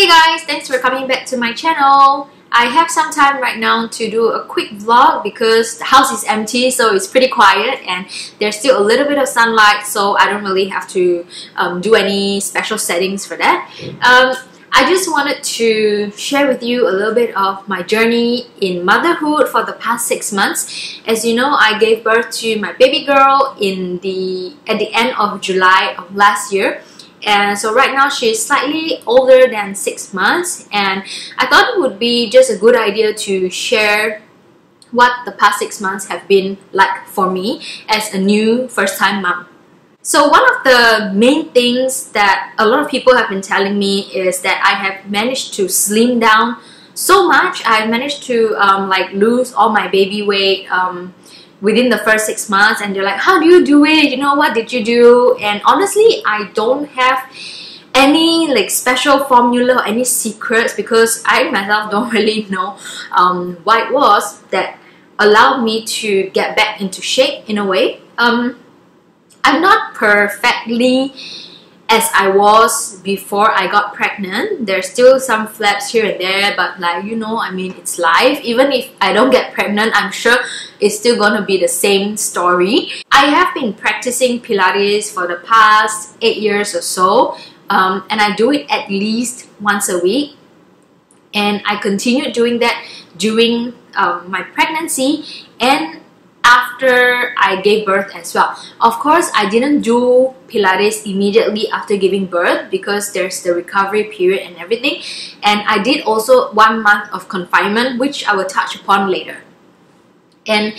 Hey guys, thanks for coming back to my channel. I have some time right now to do a quick vlog because the house is empty, so it's pretty quiet and there's still a little bit of sunlight, so I don't really have to do any special settings for that. I just wanted to share with you a little bit of my journey in motherhood for the past 6 months. As you know, I gave birth to my baby girl at the end of July of last year. And so right now she's slightly older than 6 months, and I thought it would be just a good idea to share what the past 6 months have been like for me as a new first-time mom. So one of the main things that a lot of people have been telling me is that I have managed to slim down so much. I managed to like lose all my baby weight within the first 6 months, and they're like, how do you do it? You know, what did you do? And honestly, I don't have any like special formula or any secrets, because I myself don't really know what it was that allowed me to get back into shape in a way. I'm not perfectly as I was before I got pregnant. There's still some flaps here and there, but like, you know, I mean, it's life. Even if I don't get pregnant, I'm sure it's still gonna be the same story. I have been practicing Pilates for the past 8 years or so, and I do it at least once a week, and I continued doing that during my pregnancy and after I gave birth as well. Of course, I didn't do Pilates immediately after giving birth because there's the recovery period and everything. And I did also 1 month of confinement, which I will touch upon later. And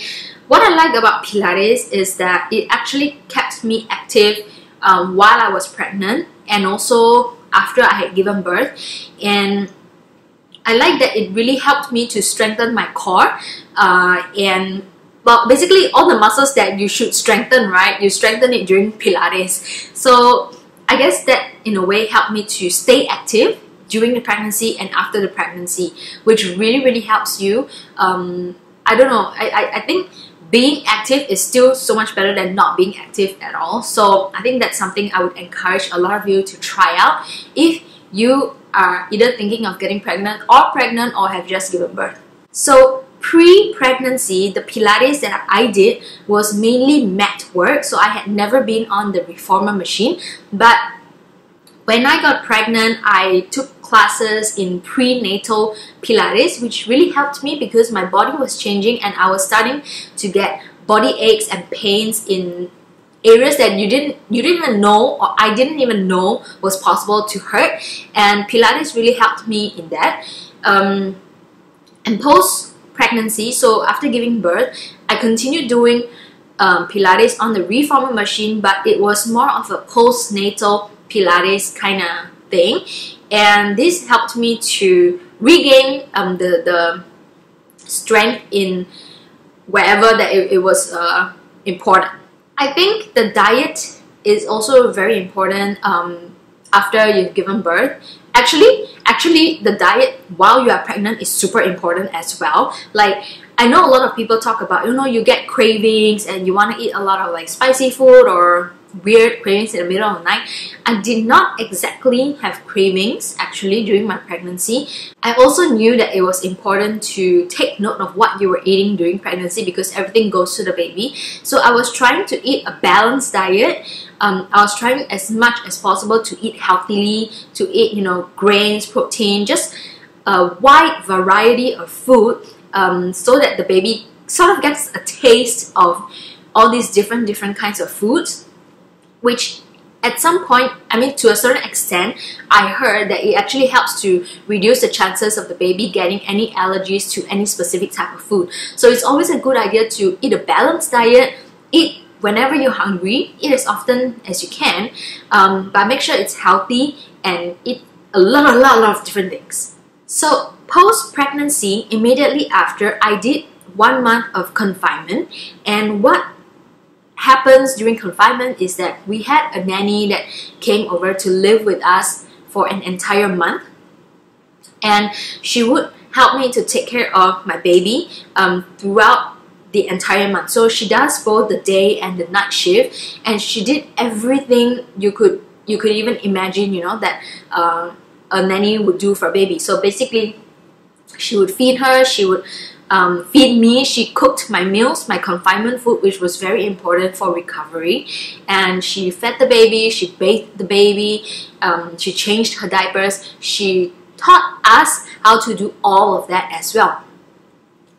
what I like about Pilates is that it actually kept me active while I was pregnant and also after I had given birth. And I like that it really helped me to strengthen my core and well, basically all the muscles that you should strengthen, right? You strengthen it during Pilates. So I guess that in a way helped me to stay active during the pregnancy and after the pregnancy, which really helps you. I don't know, I think being active is still so much better than not being active at all. So I think that's something I would encourage a lot of you to try out if you are either thinking of getting pregnant or have just given birth. So pre-pregnancy, the Pilates that I did was mainly mat work, so I had never been on the reformer machine. But when I got pregnant, I took classes in prenatal Pilates, which really helped me because my body was changing and I was starting to get body aches and pains in areas that you didn't even know, or I didn't even know was possible to hurt. And Pilates really helped me in that. And post-pregnancy, so after giving birth, I continued doing Pilates on the reformer machine, but it was more of a postnatal Pilates kind of thing, and this helped me to regain the strength in wherever that it was important. I think the diet is also very important after you've given birth. Actually, the diet while you are pregnant is super important as well. Like, I know a lot of people talk about, you know, you get cravings and you want to eat a lot of like spicy food or weird cravings in the middle of the night. I did not exactly have cravings actually during my pregnancy. I also knew that it was important to take note of what you were eating during pregnancy because everything goes to the baby. So I was trying to eat a balanced diet. I was trying as much as possible to eat healthily, to eat, you know, grains, protein, just a wide variety of food, so that the baby sort of gets a taste of all these different kinds of foods, which at some point, I mean, to a certain extent, I heard that it actually helps to reduce the chances of the baby getting any allergies to any specific type of food. So it's always a good idea to eat a balanced diet, eat whenever you're hungry, eat as often as you can, but make sure it's healthy and eat a lot of different things. So post-pregnancy, immediately after, I did 1 month of confinement, and what happens during confinement is that we had a nanny that came over to live with us for an entire month, and she would help me to take care of my baby throughout the entire month. So she does both the day and the night shift, and she did everything you could even imagine, you know, that a nanny would do for a baby. So basically, she would feed her, she would feed me, she cooked my meals, my confinement food, which was very important for recovery, and she fed the baby, she bathed the baby, she changed her diapers, she taught us how to do all of that as well.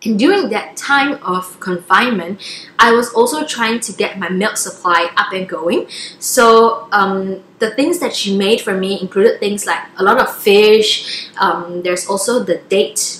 And during that time of confinement, I was also trying to get my milk supply up and going. So the things that she made for me included things like a lot of fish. There's also the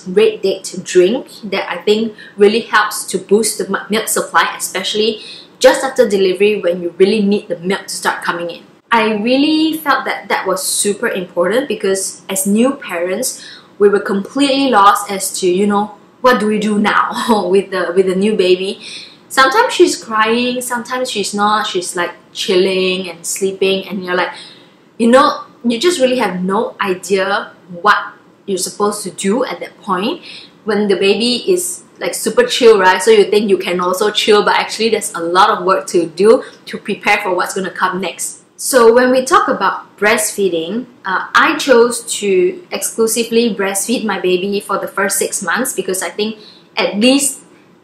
red date drink that I think really helps to boost the milk supply, especially just after delivery when you really need the milk to start coming in. I really felt that that was super important because as new parents, we were completely lost as to, you know, what do we do now with the new baby. Sometimes she's crying, sometimes she's not, she's like chilling and sleeping, and you're like, you know, you just really have no idea what you're supposed to do at that point when the baby is like super chill, right? So you think you can also chill, but actually there's a lot of work to do to prepare for what's going to come next. So when we talk about breastfeeding, I chose to exclusively breastfeed my baby for the first 6 months because I think at least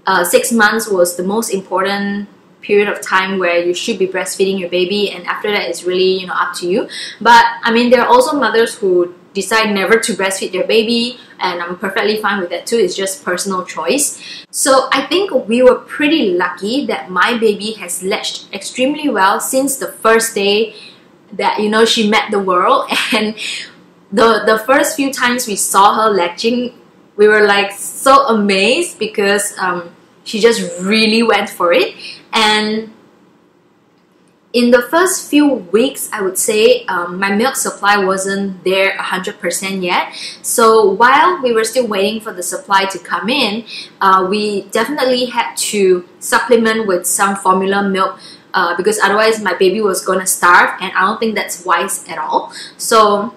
6 months was the most important period of time where you should be breastfeeding your baby, and after that it's really, you know, up to you. But I mean, there are also mothers who decide never to breastfeed their baby, and I'm perfectly fine with that too. It's just personal choice. So I think we were pretty lucky that my baby has latched extremely well since the first day that, you know, she met the world. And the first few times we saw her latching, we were like so amazed because she just really went for it. And in the first few weeks, I would say my milk supply wasn't there 100% yet. So while we were still waiting for the supply to come in, we definitely had to supplement with some formula milk because otherwise my baby was going to starve, and I don't think that's wise at all. So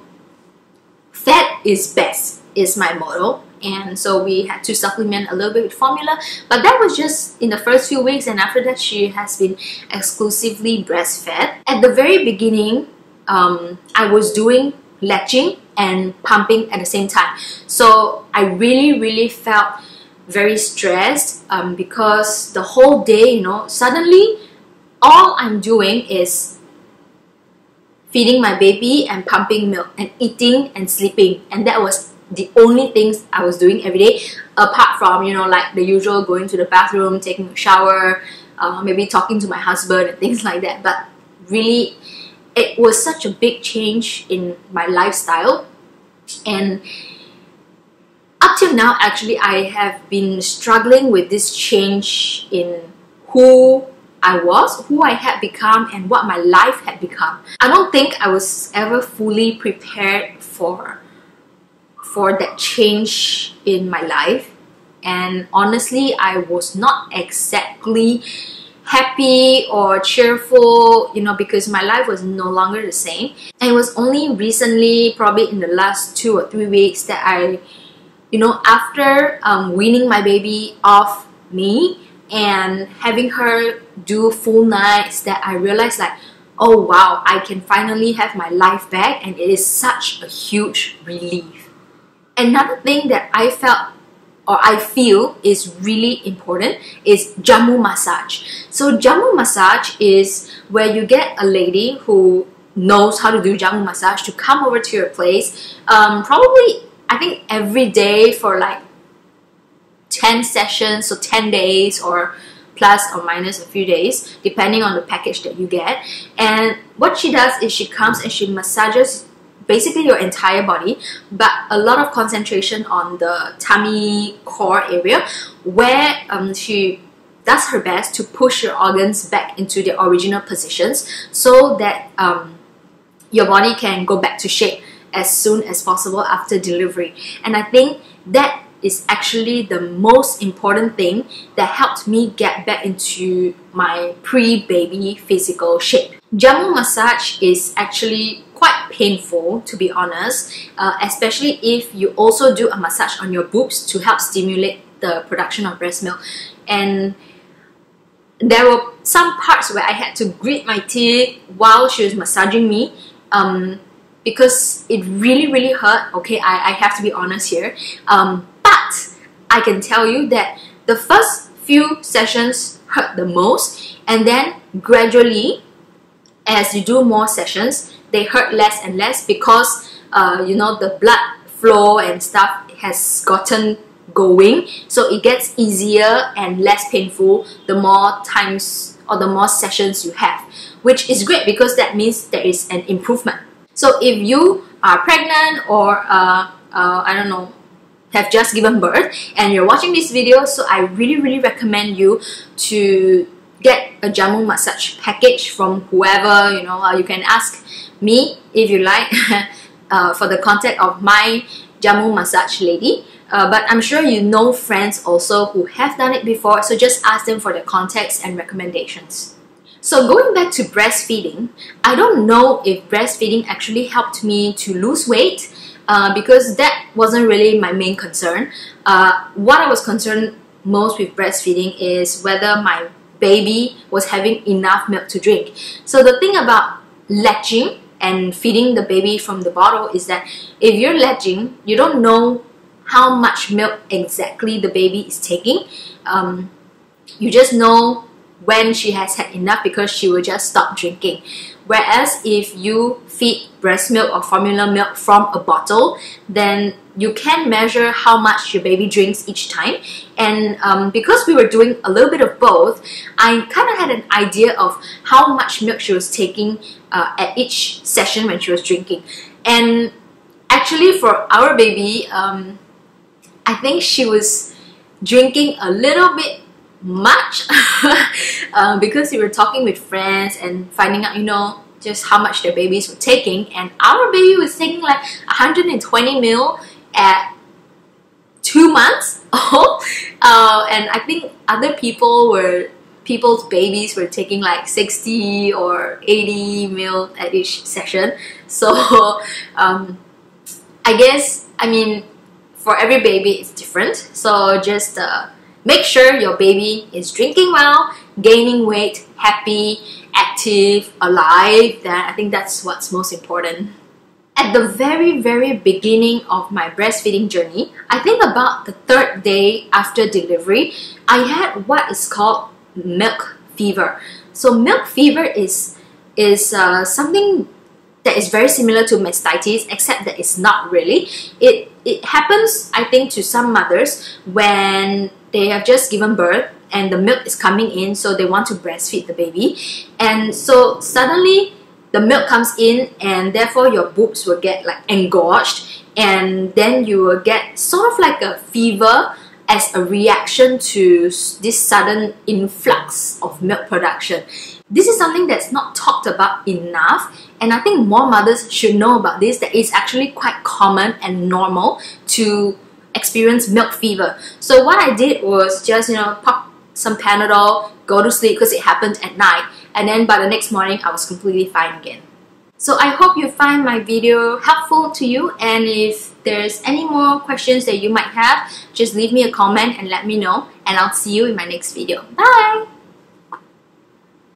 fed is best is my motto. And so we had to supplement a little bit with formula, but that was just in the first few weeks, and after that she has been exclusively breastfed. At the very beginning, I was doing latching and pumping at the same time, so I really felt very stressed because the whole day, you know, suddenly all I'm doing is feeding my baby and pumping milk and eating and sleeping, and that was the only things I was doing every day, apart from, you know, like the usual going to the bathroom, taking a shower, maybe talking to my husband and things like that. But really, it was such a big change in my lifestyle, and up till now actually I have been struggling with this change in who I was, who I had become, and what my life had become. I don't think I was ever fully prepared for that change in my life, and honestly I was not exactly happy or cheerful, you know, because my life was no longer the same. And it was only recently, probably in the last 2 or 3 weeks, that I, you know, after weaning my baby off me and having her do full nights, that I realized like, oh wow, I can finally have my life back, and it is such a huge relief. Another thing that I felt or I feel is really important is jamu massage. So jamu massage is where you get a lady who knows how to do jamu massage to come over to your place, probably I think every day for like 10 sessions, so 10 days or plus or minus a few days depending on the package that you get. And what she does is she comes and she massages basically your entire body, but a lot of concentration on the tummy core area, where she does her best to push your organs back into their original positions so that your body can go back to shape as soon as possible after delivery. And I think that is actually the most important thing that helped me get back into my pre-baby physical shape. Jamu massage is actually quite painful, to be honest, especially if you also do a massage on your boobs to help stimulate the production of breast milk. And there were some parts where I had to grit my teeth while she was massaging me, because it really hurt. Okay, I have to be honest here. But I can tell you that the first few sessions hurt the most, and then gradually, as you do more sessions, they hurt less and less because you know, the blood flow and stuff has gotten going, so it gets easier and less painful the more times or the more sessions you have, which is great because that means there is an improvement. So if you are pregnant or I don't know, have just given birth and you're watching this video, so I really recommend you to get a jamu massage package from whoever, you know. You can ask me if you like for the contact of my jamu massage lady, but I'm sure you know friends also who have done it before, so just ask them for their contacts and recommendations. So going back to breastfeeding, I don't know if breastfeeding actually helped me to lose weight because that wasn't really my main concern. What I was concerned most with breastfeeding is whether my baby was having enough milk to drink. So the thing about latching and feeding the baby from the bottle is that if you're latching, you don't know how much milk exactly the baby is taking. You just know when she has had enough because she will just stop drinking. Whereas if you feed breast milk or formula milk from a bottle, then you can measure how much your baby drinks each time. And because we were doing a little bit of both, I kind of had an idea of how much milk she was taking at each session when she was drinking. And actually for our baby, I think she was drinking a little bit much because we were talking with friends and finding out, you know, just how much their babies were taking, and our baby was taking like 120 ml at 2 months old, and I think other people's babies were taking like 60 or 80 ml at each session. So I guess, I mean, for every baby it's different, so just make sure your baby is drinking well, gaining weight, happy, active, alive. I think that's what's most important. At the very beginning of my breastfeeding journey, I think about the 3rd day after delivery, I had what is called milk fever. So milk fever is something that is very similar to mastitis, except that it's not really. It happens, I think, to some mothers when they have just given birth and the milk is coming in, so they want to breastfeed the baby, and so suddenly the milk comes in and therefore your boobs will get like engorged, and then you will get sort of like a fever as a reaction to this sudden influx of milk production. This is something that's not talked about enough, and I think more mothers should know about this, that it's actually quite common and normal to experience milk fever. So what I did was just, you know, pop some Panadol, go to sleep because it happened at night, and then by the next morning I was completely fine again. So I hope you find my video helpful to you, and if there's any more questions that you might have, just leave me a comment and let me know, and I'll see you in my next video. Bye!